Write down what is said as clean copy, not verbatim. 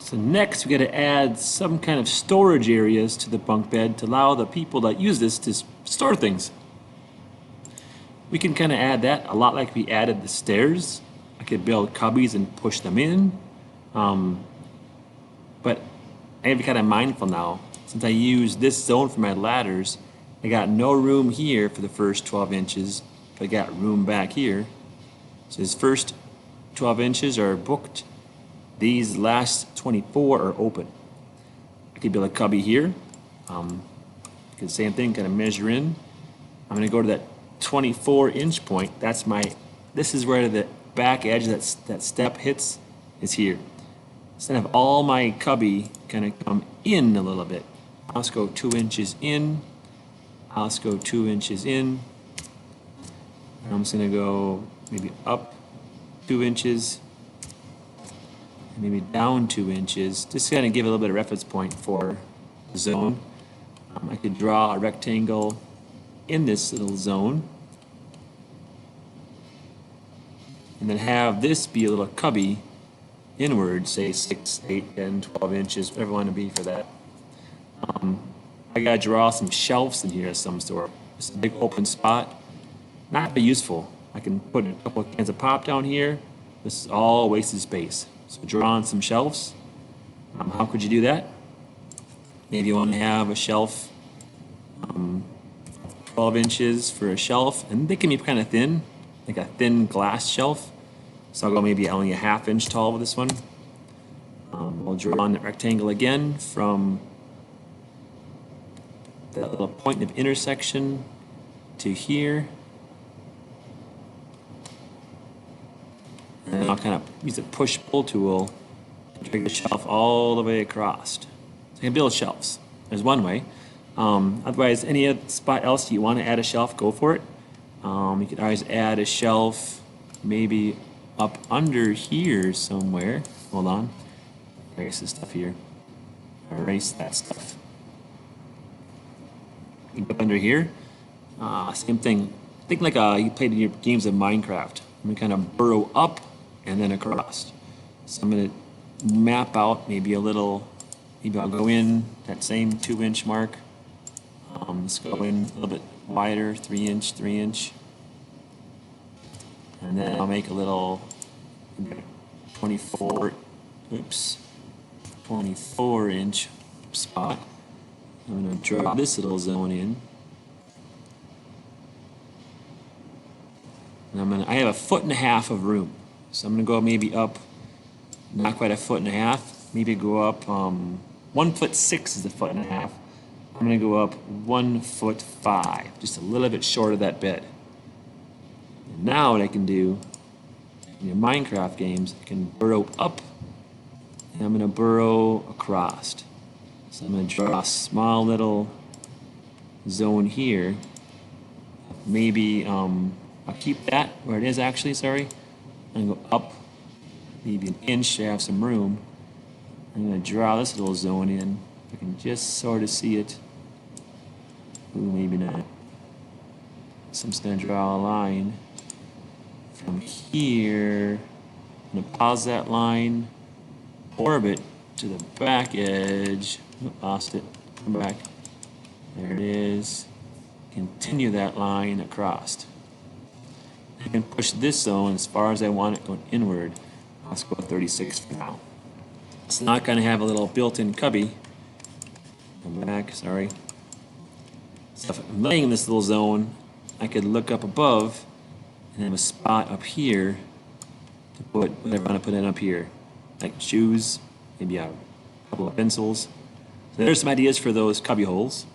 So next we got to add some kind of storage areas to the bunk bed to allow the people that use this to store things. We can kind of add that a lot like we added the stairs. I could build cubbies and push them in. But I have to be kind of mindful now. Since I use this zone for my ladders, I got no room here for the first 12 inches, but I got room back here. So this first 12 inches are booked. These last 24 are open. I could build a cubby here. Same thing, kind of measure in. I'm going to go to that 24-inch point. This is where the back edge that step hits is here. Instead of all my cubby kind of come in a little bit. I'll just go 2 inches in. I'll just go 2 inches in. And I'm just going to go maybe up 2 inches. Maybe down 2 inches. Just kind of give a little bit of reference point for the zone. I could draw a rectangle in this little zone. And then have this be a little cubby inward, say 6, 8, 10, 12 inches, whatever I want to be for that. I gotta draw some shelves in here of some sort. Just a big open spot. Not very useful. I can put a couple of cans of pop down here. This is all wasted space. So draw on some shelves. How could you do that? Maybe you want to have a shelf 12 inches for a shelf, and they can be kind of thin, like a thin glass shelf. So I'll go maybe only a ½ inch tall with this one. I'll draw on that rectangle again from that little point of intersection to here. And I'll kind of use the push-pull tool to drag the shelf all the way across. So you can build shelves. There's one way. Otherwise, any other spot else you want to add a shelf, go for it. You can always add a shelf maybe up under here somewhere. Hold on. Erase this stuff here. Erase that stuff. Up under here. Same thing. Think like you played in your games of Minecraft. I'm going to kind of burrow up and then across. So I'm going to map out maybe a little, maybe I'll go in that same 2-inch mark. Let's go in a little bit wider, 3 inch, 3 inch. And then I'll make a little 24 inch spot. I'm going to draw this little zone in. And I have 1.5 feet of room. So I'm going to go maybe up, not quite 1.5 feet, maybe go up, 1.6 feet is 1.5 feet. I'm going to go up 1.5 feet, just a little bit short of that bed. And now what I can do in your Minecraft games, I can burrow up, and I'm going to burrow across. So I'm going to draw a small little zone here. Maybe I'll keep that where it is actually, sorry. I'm going to go up maybe 1 inch to have some room. I'm going to draw this little zone in. I can just sort of see it. Ooh, maybe not. So I'm just going to draw a line from here. I'm going to pause that line, orbit to the back edge. Lost it. Come back. There it is. Continue that line across. I can push this zone as far as I want it going inward. Let's go 36 for now. It's not going to have a little built-in cubby. Come back, sorry. So if I'm laying in this little zone, I could look up above and have a spot up here to put whatever I want to put in up here. Like shoes, maybe a couple of pencils. So there's some ideas for those cubby holes.